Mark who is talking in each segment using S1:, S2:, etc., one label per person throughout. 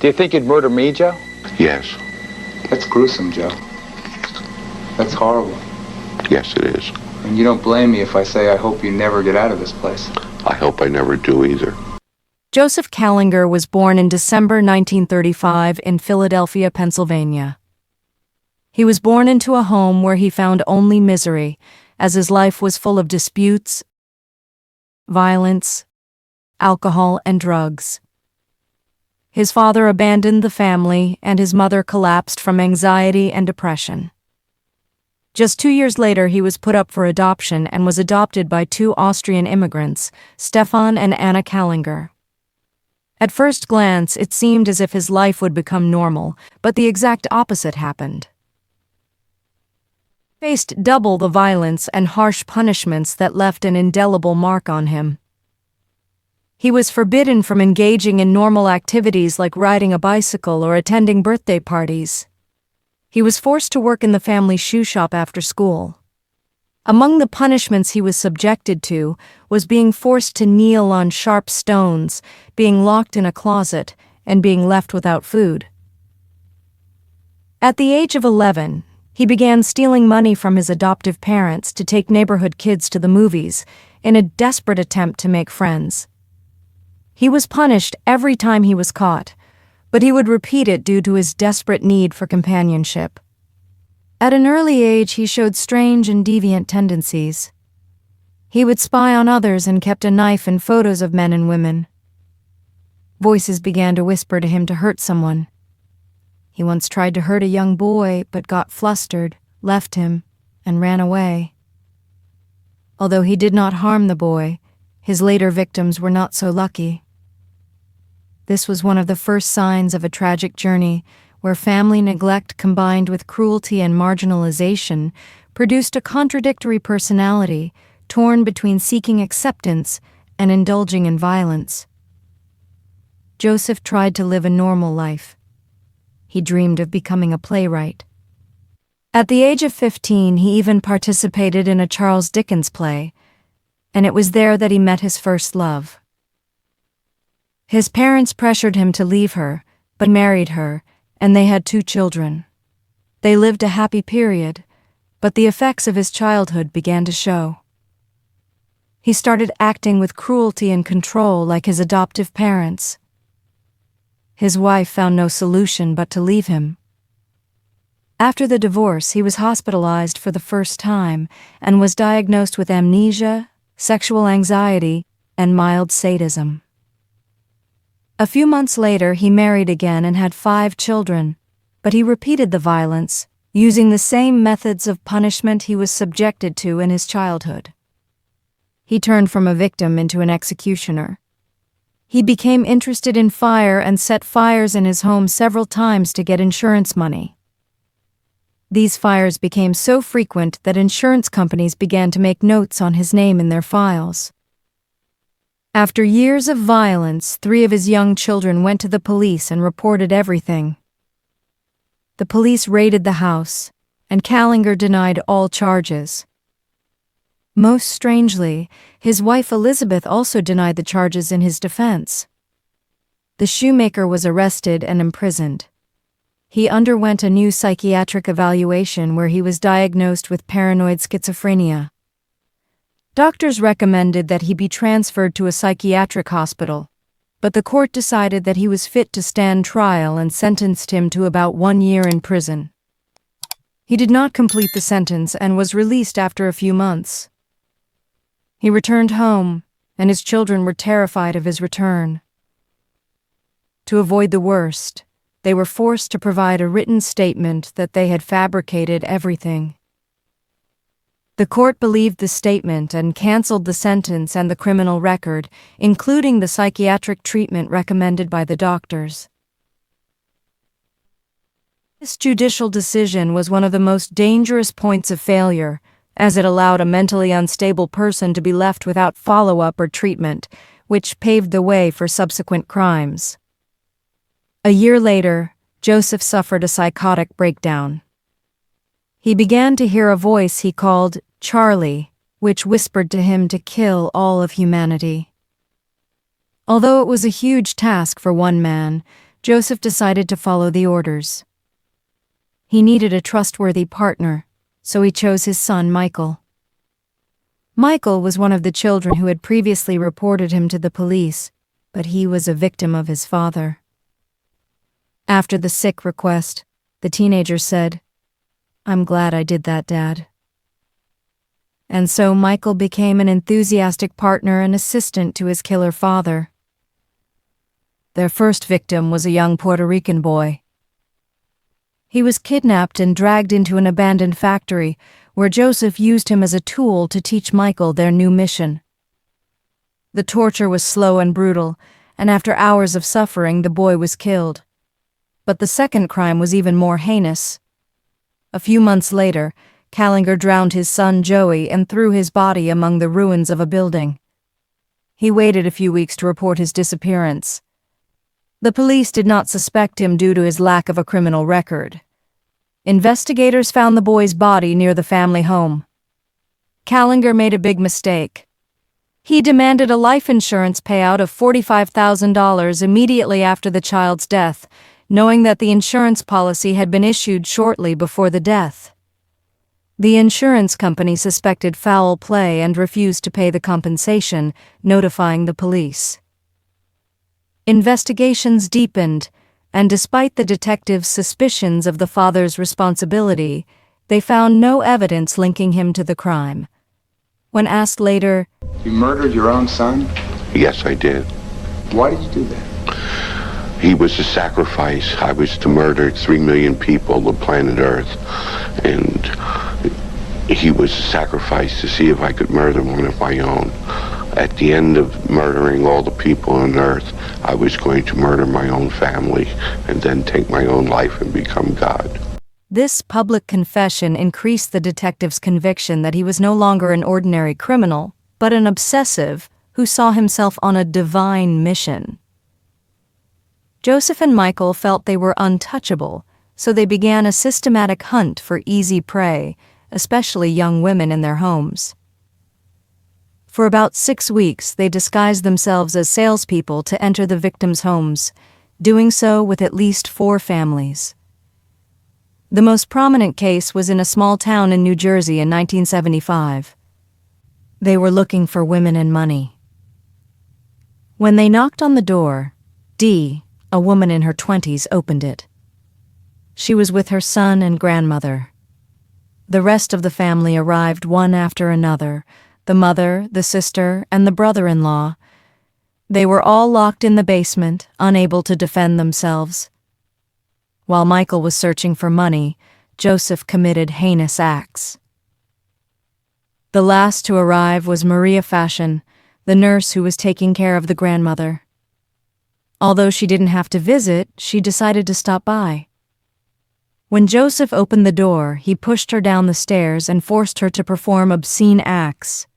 S1: Do you think you'd murder me, Joe?
S2: Yes.
S3: That's gruesome, Joe. That's horrible.
S2: Yes, it is.
S3: And you don't blame me if I say I hope you never get out of this place.
S2: I hope I never do either.
S4: Joseph Kallinger was born in December 1935 in Philadelphia, Pennsylvania. He was born into a home where he found only misery, as his life was full of disputes, violence, alcohol, and drugs. His father abandoned the family, and his mother collapsed from anxiety and depression. Just 2 years later, he was put up for adoption and was adopted by 2 Austrian immigrants, Stefan and Anna Kallinger. At first glance, it seemed as if his life would become normal, but the exact opposite happened. He faced double the violence and harsh punishments that left an indelible mark on him. He was forbidden from engaging in normal activities like riding a bicycle or attending birthday parties. He was forced to work in the family shoe shop after school. Among the punishments he was subjected to was being forced to kneel on sharp stones, being locked in a closet, and being left without food. At the age of 11, he began stealing money from his adoptive parents to take neighborhood kids to the movies in a desperate attempt to make friends. He was punished every time he was caught, but he would repeat it due to his desperate need for companionship. At an early age, he showed strange and deviant tendencies. He would spy on others and kept a knife in photos of men and women. Voices began to whisper to him to hurt someone. He once tried to hurt a young boy, but got flustered, left him, and ran away. Although he did not harm the boy, his later victims were not so lucky. This was one of the first signs of a tragic journey where family neglect combined with cruelty and marginalization produced a contradictory personality torn between seeking acceptance and indulging in violence. Joseph tried to live a normal life. He dreamed of becoming a playwright. At the age of 15, he even participated in a Charles Dickens play, and it was there that he met his first love. His parents pressured him to leave her, but married her, and they had 2 children. They lived a happy period, but the effects of his childhood began to show. He started acting with cruelty and control like his adoptive parents. His wife found no solution but to leave him. After the divorce, he was hospitalized for the first time and was diagnosed with amnesia, sexual anxiety, and mild sadism. A few months later, he married again and had 5 children, but he repeated the violence, using the same methods of punishment he was subjected to in his childhood. He turned from a victim into an executioner. He became interested in fire and set fires in his home several times to get insurance money. These fires became so frequent that insurance companies began to make notes on his name in their files. After years of violence, 3 of his young children went to the police and reported everything. The police raided the house, and Kallinger denied all charges. Most strangely, his wife Elizabeth also denied the charges in his defense. The shoemaker was arrested and imprisoned. He underwent a new psychiatric evaluation where he was diagnosed with paranoid schizophrenia. Doctors recommended that he be transferred to a psychiatric hospital, but the court decided that he was fit to stand trial and sentenced him to about 1 year in prison. He did not complete the sentence and was released after a few months. He returned home, and his children were terrified of his return. To avoid the worst, they were forced to provide a written statement that they had fabricated everything. The court believed the statement and canceled the sentence and the criminal record, including the psychiatric treatment recommended by the doctors. This judicial decision was one of the most dangerous points of failure, as it allowed a mentally unstable person to be left without follow-up or treatment, which paved the way for subsequent crimes. A year later, Joseph suffered a psychotic breakdown. He began to hear a voice he called Charlie, which whispered to him to kill all of humanity. Although it was a huge task for one man, Joseph decided to follow the orders. He needed a trustworthy partner, so he chose his son, Michael. Michael was one of the children who had previously reported him to the police, but he was a victim of his father. After the sick request, the teenager said, "I'm glad I did that, Dad." And so Michael became an enthusiastic partner and assistant to his killer father. Their first victim was a young Puerto Rican boy. He was kidnapped and dragged into an abandoned factory where Joseph used him as a tool to teach Michael their new mission. The torture was slow and brutal, and after hours of suffering, the boy was killed. But the second crime was even more heinous. A few months later, Kallinger drowned his son Joey and threw his body among the ruins of a building. He waited a few weeks to report his disappearance. The police did not suspect him due to his lack of a criminal record. Investigators found the boy's body near the family home. Kallinger made a big mistake. He demanded a life insurance payout of $45,000 immediately after the child's death, knowing that the insurance policy had been issued shortly before the death. The insurance company suspected foul play and refused to pay the compensation, notifying the police. Investigations deepened, and despite the detectives' suspicions of the father's responsibility, they found no evidence linking him to the crime. When asked later,
S3: You murdered your own son?
S2: Yes, I did.
S3: Why did you do that?
S2: He was a sacrifice. I was to murder 3 million people on planet Earth. And he was a sacrifice to see if I could murder one of my own. At the end of murdering all the people on Earth, I was going to murder my own family and then take my own life and become God.
S4: This public confession increased the detective's conviction that he was no longer an ordinary criminal, but an obsessive who saw himself on a divine mission. Joseph and Michael felt they were untouchable, so they began a systematic hunt for easy prey, especially young women in their homes. For about 6 weeks, they disguised themselves as salespeople to enter the victims' homes, doing so with at least 4 families. The most prominent case was in a small town in New Jersey in 1975. They were looking for women and money. When they knocked on the door, Dee, a woman in her 20s, opened it. She was with her son and grandmother. The rest of the family arrived one after another, the mother, the sister, and the brother-in-law. They were all locked in the basement, unable to defend themselves. While Michael was searching for money, Joseph committed heinous acts. The last to arrive was Maria Fashion, the nurse who was taking care of the grandmother. Although she didn't have to visit, she decided to stop by. When Joseph opened the door, he pushed her down the stairs and forced her to perform obscene acts.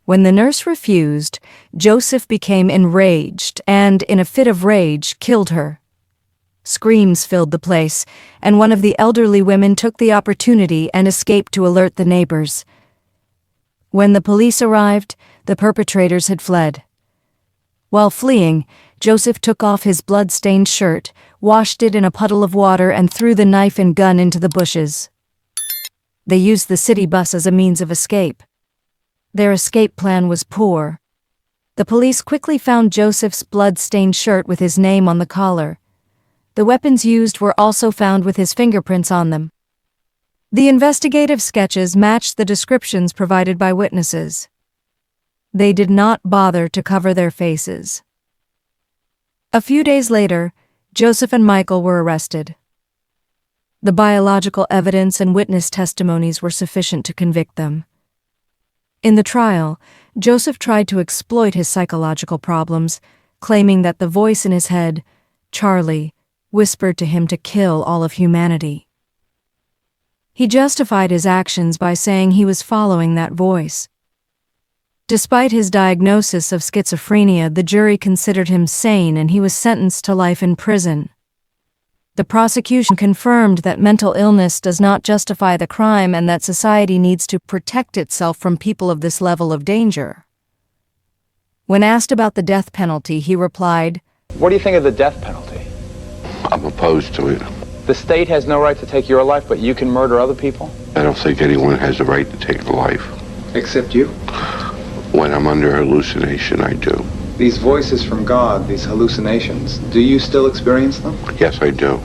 S4: When the nurse refused, Joseph became enraged and, in a fit of rage, killed her. Screams filled the place, and one of the elderly women took the opportunity and escaped to alert the neighbors. When the police arrived, the perpetrators had fled. While fleeing, Joseph took off his blood-stained shirt, washed it in a puddle of water, and threw the knife and gun into the bushes. They used the city bus as a means of escape. Their escape plan was poor. The police quickly found Joseph's blood-stained shirt with his name on the collar. The weapons used were also found with his fingerprints on them. The investigative sketches matched the descriptions provided by witnesses. They did not bother to cover their faces. A few days later, Joseph and Michael were arrested. The biological evidence and witness testimonies were sufficient to convict them. In the trial, Joseph tried to exploit his psychological problems, claiming that the voice in his head, Charlie, whispered to him to kill all of humanity. He justified his actions by saying he was following that voice. Despite his diagnosis of schizophrenia, the jury considered him sane and he was sentenced to life in prison. The prosecution confirmed that mental illness does not justify the crime and that society needs to protect itself from people of this level of danger. When asked about the death penalty, he replied,
S3: What do you think of the death penalty?
S2: I'm opposed to it.
S3: The state has no right to take your life, but you can murder other people?
S2: I don't think anyone has a right to take a life.
S3: Except you?
S2: When I'm under hallucination, I do.
S3: These voices from God, these hallucinations, do you still experience them?
S2: Yes, I do.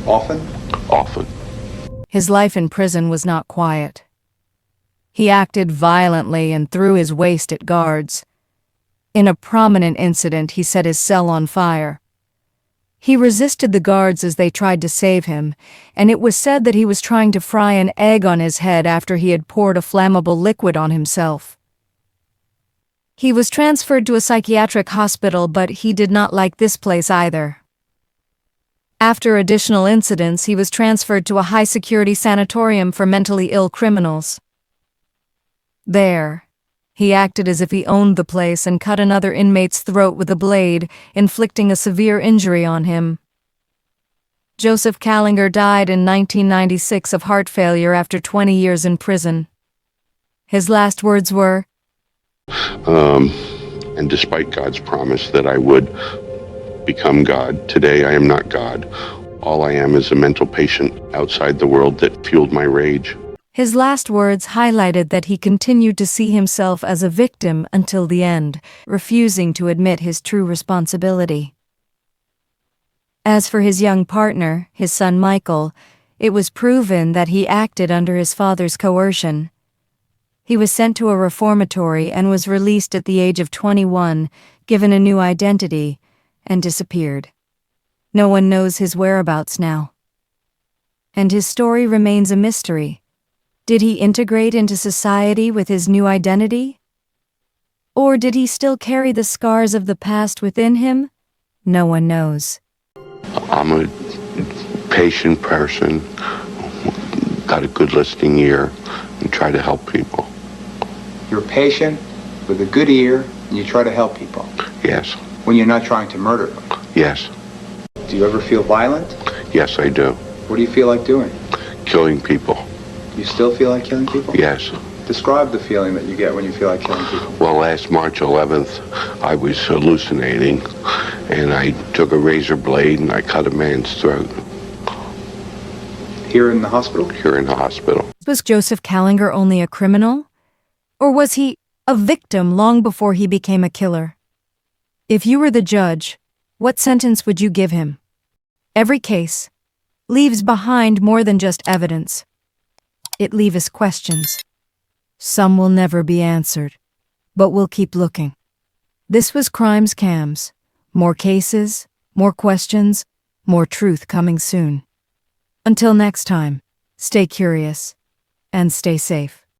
S3: Often?
S2: Often.
S4: His life in prison was not quiet. He acted violently and threw his waste at guards. In a prominent incident, he set his cell on fire. He resisted the guards as they tried to save him, and it was said that he was trying to fry an egg on his head after he had poured a flammable liquid on himself. He was transferred to a psychiatric hospital, but he did not like this place either. After additional incidents, he was transferred to a high-security sanatorium for mentally ill criminals. There, he acted as if he owned the place and cut another inmate's throat with a blade, inflicting a severe injury on him. Joseph Kallinger died in 1996 of heart failure after 20 years in prison. His last words were,
S2: And despite God's promise that I would become God, today I am not God. All I am is a mental patient outside the world that fueled my rage.
S4: His last words highlighted that he continued to see himself as a victim until the end, refusing to admit his true responsibility. As for his young partner, his son Michael, it was proven that he acted under his father's coercion. He was sent to a reformatory and was released at the age of 21, given a new identity, and disappeared. No one knows his whereabouts now. And his story remains a mystery. Did he integrate into society with his new identity? Or did he still carry the scars of the past within him? No one knows.
S2: I'm a patient person, got a good listening ear, and try to help people.
S3: You're patient, with a good ear, and you try to help people.
S2: Yes.
S3: When you're not trying to murder them.
S2: Yes.
S3: Do you ever feel violent?
S2: Yes, I do.
S3: What do you feel like doing?
S2: Killing people.
S3: You still feel like killing people?
S2: Yes.
S3: Describe the feeling that you get when you feel like killing people.
S2: Well, last March 11th, I was hallucinating, and I took a razor blade and I cut a man's throat.
S3: Here in the hospital?
S2: Here in the hospital.
S4: Was Joseph Kallinger only a criminal? Or was he a victim long before he became a killer? If you were the judge, what sentence would you give him? Every case leaves behind more than just evidence. It leaves questions. Some will never be answered, but we'll keep looking. This was Crimes Cams. More cases, more questions, more truth coming soon. Until next time, stay curious and stay safe.